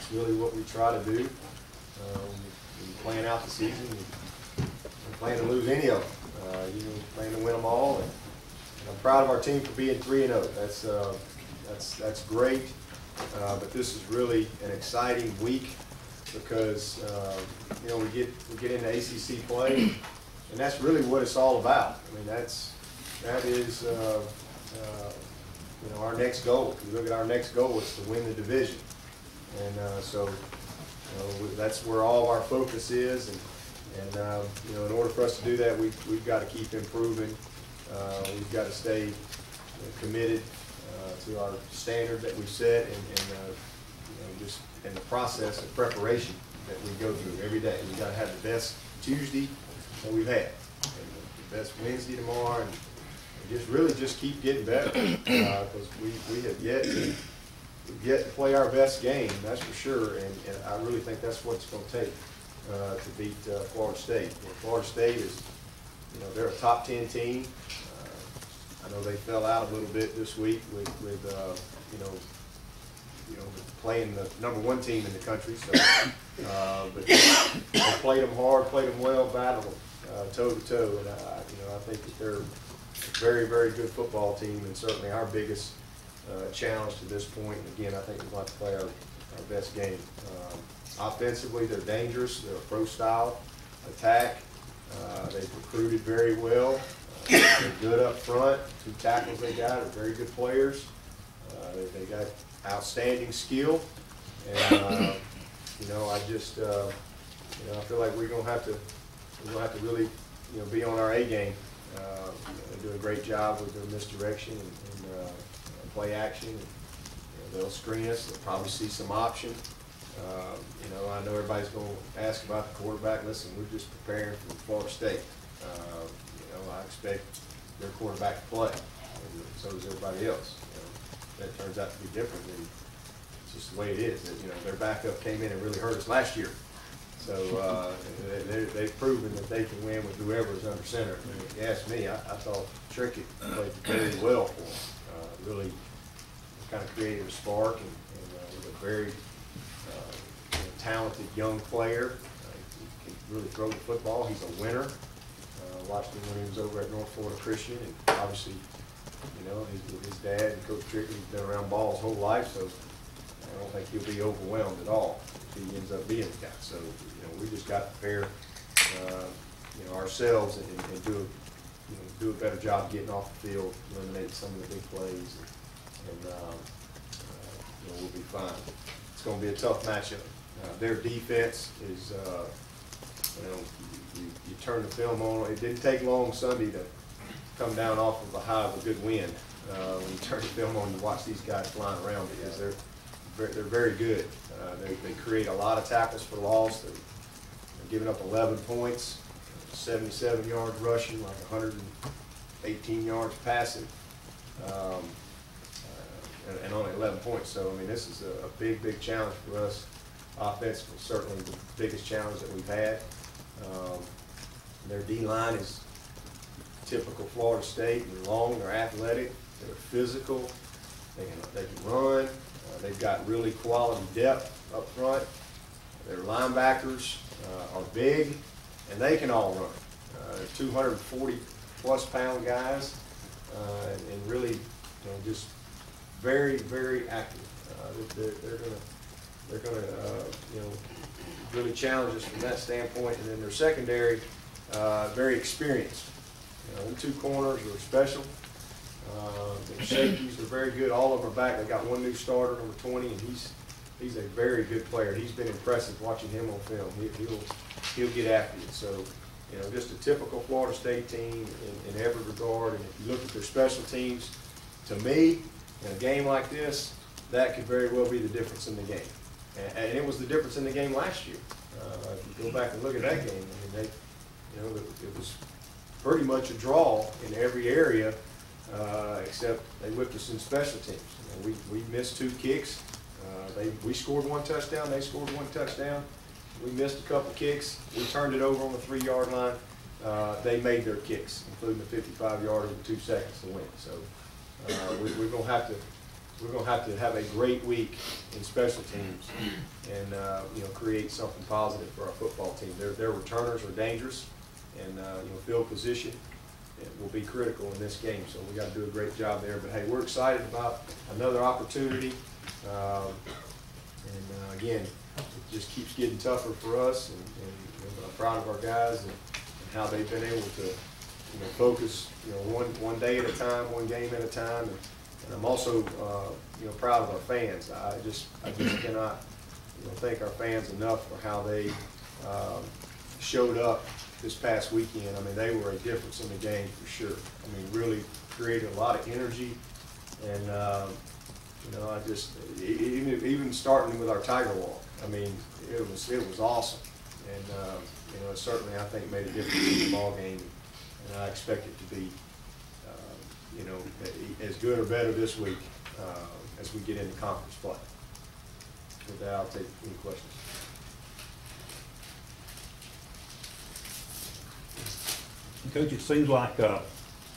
That's really what we try to do. We plan out the season. We plan to lose any of them. We plan to win them all. And I'm proud of our team for being 3-0. That's great. But this is really an exciting week because we get into ACC play, and that's really what it's all about. I mean, that is our next goal. If you look at our next goal, it's to win the division, and so that's where all of our focus is. And in order for us to do that, we've got to keep improving. We've got to stay committed to our standard that we set, and just in the process of preparation that we go through every day. We've got to have the best Tuesday that we've had, and the best Wednesday tomorrow, and just keep getting better because we have yet to play our best game, that's for sure. And I really think that's what it's going to take to beat Florida State. Florida State is, they're a top 10 team. I know they fell out a little bit this week with playing the #1 team in the country. So, but they played them hard, played them well, battled them toe to toe, and I think that they're a very, very good football team, and certainly our biggest challenge to this point. And again, I think we'll have to play our best game. Offensively, they're dangerous. They're a pro-style attack. They've recruited very well. They're good up front. 2 tackles they got are very good players. They got outstanding skill, and I feel like we're gonna have to really be on our A game. They do a great job with their misdirection and play action. And, they'll screen us. They'll probably see some option. I know everybody's going to ask about the quarterback. Listen, we're just preparing for Florida State. I expect their quarterback to play, and so does everybody else. That turns out to be different, and it's just the way it is. Their backup came in and really hurt us last year. So they've proven that they can win with whoever is under center. And if you ask me, I thought Trickett played very well for them. Really kind of created a spark, and was a very talented young player. He can really throw the football. He's a winner. Watched him when he was over at North Florida Christian, and obviously, his dad and Coach Trickett has been around ball his whole life, so I don't think he'll be overwhelmed at all if he ends up being the guy. So, we just got to prepare, ourselves and do a better job getting off the field, eliminate some of the big plays, and we'll be fine. It's going to be a tough matchup. Their defense is, you turn the film on. It didn't take long Sunday to come down off of the high of a good win. When you turn the film on, you watch these guys flying around because they're very good. They create a lot of tackles for loss. They're giving up 11 points, 77 yards rushing, like 118 yards passing, and only 11 points. So, I mean, this is a big, big challenge for us. Offensively, certainly the biggest challenge that we've had. Their D-line is typical Florida State. They're long, they're athletic, they're physical, they can run. They've got really quality depth up front. Their linebackers are big, and they can all run. They're 240-plus pound guys, and really, just very, very active. They're going to, really challenge us from that standpoint. And then their secondary, very experienced. The 2 corners are special. Their safeties are very good. All of them are back. They got 1 new starter, number 20, and he's a very good player. He's been impressive watching him on film. He'll get after it. So, just a typical Florida State team in every regard. And if you look at their special teams, to me, in a game like this, that could very well be the difference in the game. And it was the difference in the game last year. If you go back and look at that game, I mean, it was pretty much a draw in every area, except they whipped us in special teams. We missed 2 kicks. We scored 1 touchdown. They scored 1 touchdown. We missed a couple kicks. We turned it over on the 3-yard line. They made their kicks, including the 55-yarder with 2 seconds to win. So we're going to have to we're going to have a great week in special teams and you know, create something positive for our football team. Their returners are dangerous, and you know, field position will be critical in this game. So we got to do a great job there. But hey, we're excited about another opportunity. Again, it just keeps getting tougher for us, and you know, I'm proud of our guys and how they've been able to, you know, focus, you know, one day at a time, one game at a time. And I'm also, you know, proud of our fans. I just cannot, you know, thank our fans enough for how they showed up this past weekend. I mean, they were a difference in the game for sure. I mean, really created a lot of energy, and you know, I just even starting with our Tiger Walk. I mean, it was awesome, and you know, it certainly, I think, made a difference in the ball game, and I expect it to be, you know, as good or better this week as we get into conference play. With that, I'll take any questions. Coach, it seems like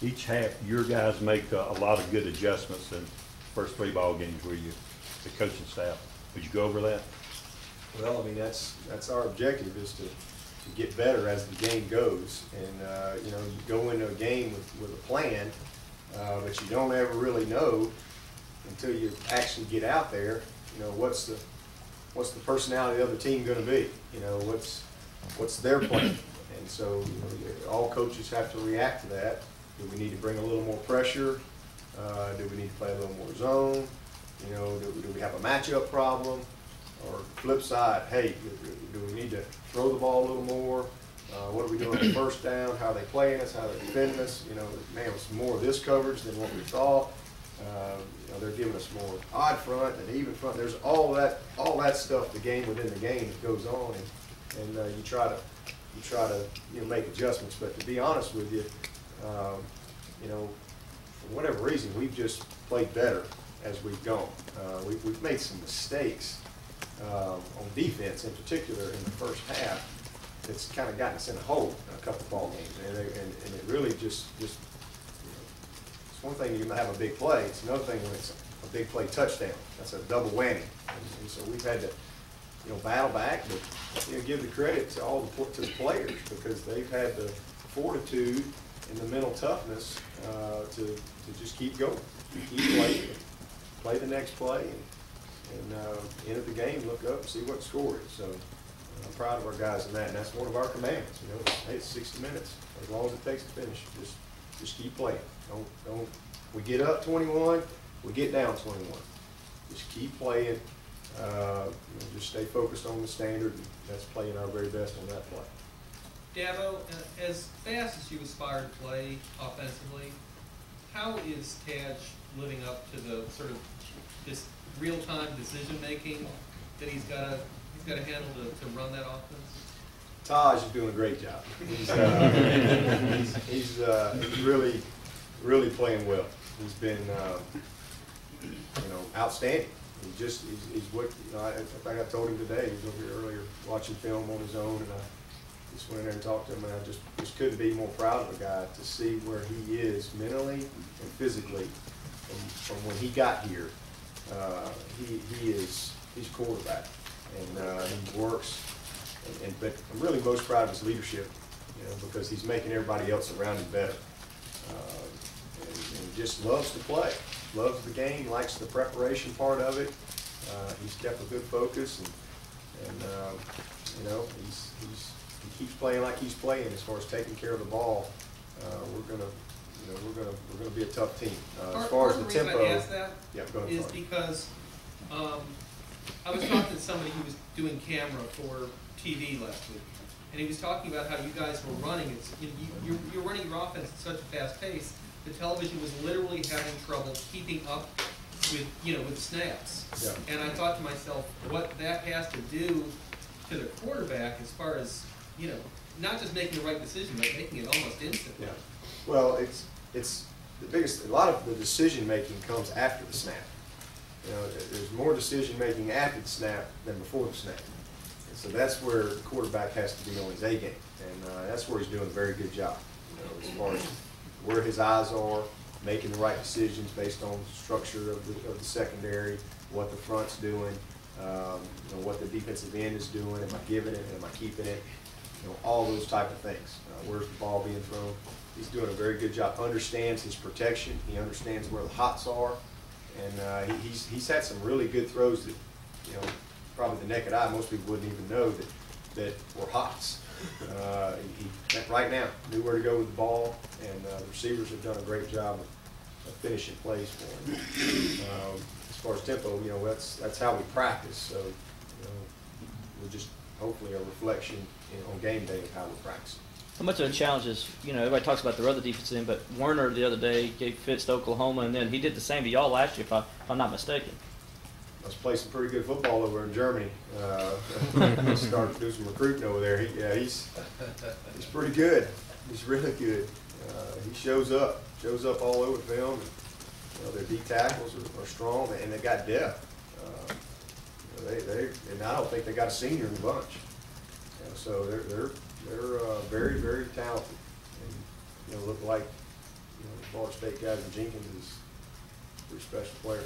each half your guys make a lot of good adjustments in the first 3 ball games where you, the coaching staff. Would you go over that? Well, I mean, that's our objective, is to get better as the game goes. And you know, you go into a game with a plan, but you don't ever really know until you actually get out there. You know, what's the personality of the other team going to be? You know, what's their plan? And so, you know, all coaches have to react to that. Do we need to bring a little more pressure? Do we need to play a little more zone? You know, do we have a matchup problem? Or flip side, hey, do we need to throw the ball a little more? What are we doing on first down? How are they playing us? How are they defending us? You know, man, it's more of this coverage than what we thought. You know, they're giving us more odd front and even front. There's all that stuff, the game within the game, that goes on, and you try to you know, make adjustments. But to be honest with you, you know, for whatever reason, we've just played better as we've gone. We've made some mistakes on defense, in particular in the first half. It's kind of gotten us in a hole in a couple of ball games, and it really just you know, it's one thing you have a big play. It's another thing when it's a big play touchdown. That's a double whammy, and so we've had to, you know, battle back, but you know, give the credit to to the players, because they've had the fortitude and the mental toughness to just keep going, keep playing, play the next play, and end of the game, look up and see what the score is. So I'm proud of our guys in that, and that's one of our commands. You know, hey, it's 60 minutes, as long as it takes to finish. Just keep playing. Don't. We get up 21, we get down 21. Just keep playing. You know, just stay focused on the standard, and that's playing our very best on that play. Dabo, as fast as you aspire to play offensively, how is Taj living up to the sort of this real-time decision-making that he's got to handle to run that offense? Taj is doing a great job. He's really playing well. He's been you know, outstanding. He's what, you know, I think I told him today. He was over here earlier watching film on his own, and I just went in there and talked to him, and I just couldn't be more proud of the guy to see where he is mentally and physically from when he got here. He's quarterback, and he works. But I'm really most proud of his leadership, you know, because he's making everybody else around him better. And just loves to play, loves the game, likes the preparation part of it. He's kept a good focus, and you know, he keeps playing like he's playing as far as taking care of the ball. We're gonna be a tough team. As far as the tempo, I ask that is because I was talking to somebody who was doing camera for TV last week, and he was talking about how you guys were running. You're running your offense at such a fast pace. The television was literally having trouble keeping up with snaps. Yeah. And I thought to myself, what that has to do to the quarterback, as far as, you know, not just making the right decision, but making it almost instant. Yeah. Well, it's the biggest. A lot of the decision making comes after the snap. You know, there's more decision making after the snap than before the snap. And so that's where the quarterback has to be on his A game, and that's where he's doing a very good job. You know, as far as where his eyes are, making the right decisions based on the structure of the secondary, what the front's doing, what the defensive end is doing, am I giving it, am I keeping it, all those type of things. Where's the ball being thrown? He's doing a very good job, understands his protection, he understands where the hots are, and he's had some really good throws that, probably the naked eye, most people wouldn't even know that were hots. He right now knew where to go with the ball, and the receivers have done a great job of finishing plays for him. As far as tempo, that's how we practice. So we're just hopefully a reflection on game day of how we practice. How much of a challenge is, everybody talks about their other defensive end, but Werner the other day gave fits to Oklahoma, and then he did the same to y'all last year, if I'm not mistaken. Let's play some pretty good football over in Germany. Start to do some recruiting over there. He's pretty good. He's really good. He shows up all over the field. Their D tackles are strong, and they got depth. And I don't think they got a senior in the bunch. So they're very, very talented, and look like the Florida State guys and Jenkins is a pretty special player.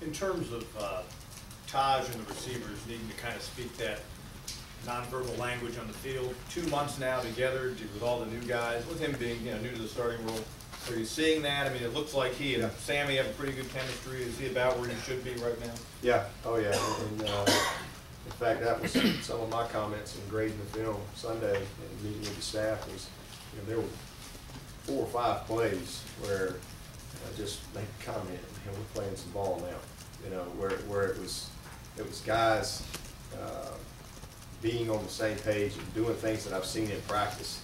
In terms of Taj and the receivers needing to kind of speak that nonverbal language on the field, 2 months now together with all the new guys, with him being new to the starting role, are you seeing that? I mean, it looks like he and Sammy have a pretty good chemistry. Is he about where he should be right now? Yeah. Oh yeah. And in fact, that was some of my comments in grading the film Sunday and meeting with the staff was, there were 4 or 5 plays where I just made a comment, we're playing some ball now, where it was guys being on the same page and doing things that I've seen in practice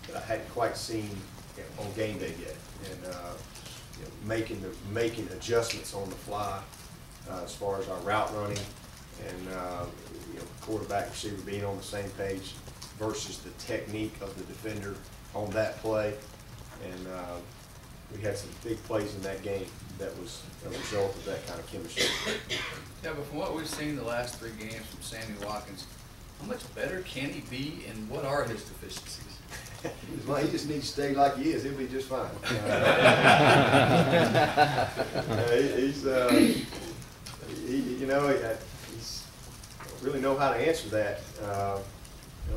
that I hadn't quite seen on game day yet, and making adjustments on the fly as far as our route running, and quarterback receiver being on the same page versus the technique of the defender on that play, and we had some big plays in that game that was a result of that kind of chemistry. Yeah, but from what we've seen the last 3 games from Sammy Watkins, how much better can he be, and what are his deficiencies? He just needs to stay like he is. He'll be just fine. He's really know how to answer that.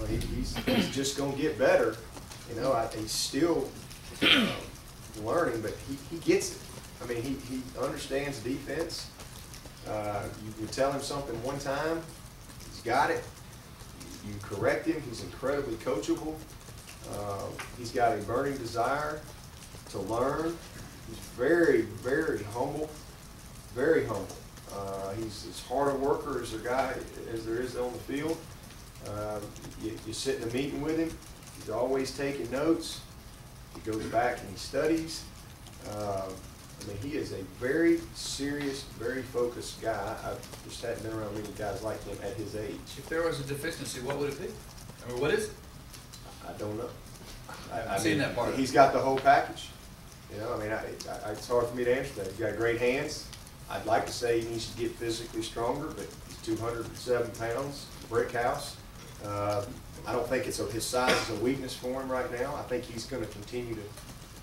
He's just going to get better. He's still learning, but he gets it. I mean, he understands defense. You tell him something one time, he's got it. You correct him, he's incredibly coachable. He's got a burning desire to learn. He's very, very humble, very humble. He's as hard a worker as there is on the field. You sit in a meeting with him, he's always taking notes. He goes back and he studies. He is a very serious, very focused guy. I just hadn't been around many guys like him at his age. If there was a deficiency, what would it be? I mean, what is it? I don't know. I've seen that part. He's got the whole package. It's hard for me to answer that. He's got great hands. I'd like to say he needs to get physically stronger, but he's 207 pounds, brick house. I don't think his size is a weakness for him right now. I think he's going to continue to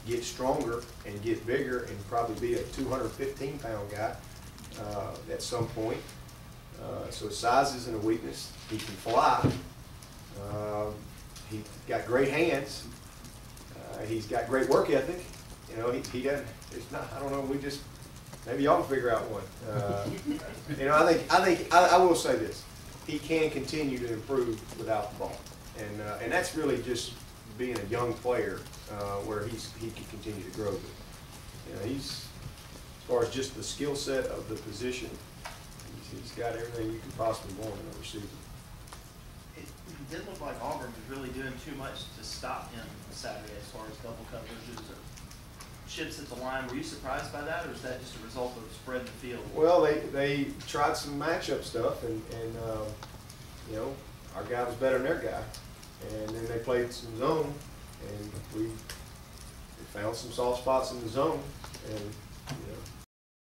get stronger and get bigger and probably be a 215-pound guy at some point. So his size isn't a weakness. He can fly. He's got great hands. He's got great work ethic. He doesn't. It's not. I don't know. Maybe y'all can figure out one. I will say this. He can continue to improve without the ball, and that's really just being a young player where he can continue to grow. But he's, as far as just the skill set of the position, he's got everything you could possibly want in a receiver. It did look like Auburn was really doing too much to stop him on Saturday as far as double coverages or chips at the line. Were you surprised by that, or is that just a result of spreading the field? Well, they tried some matchup stuff, and our guy was better than their guy, and then they played some zone, and we found some soft spots in the zone, and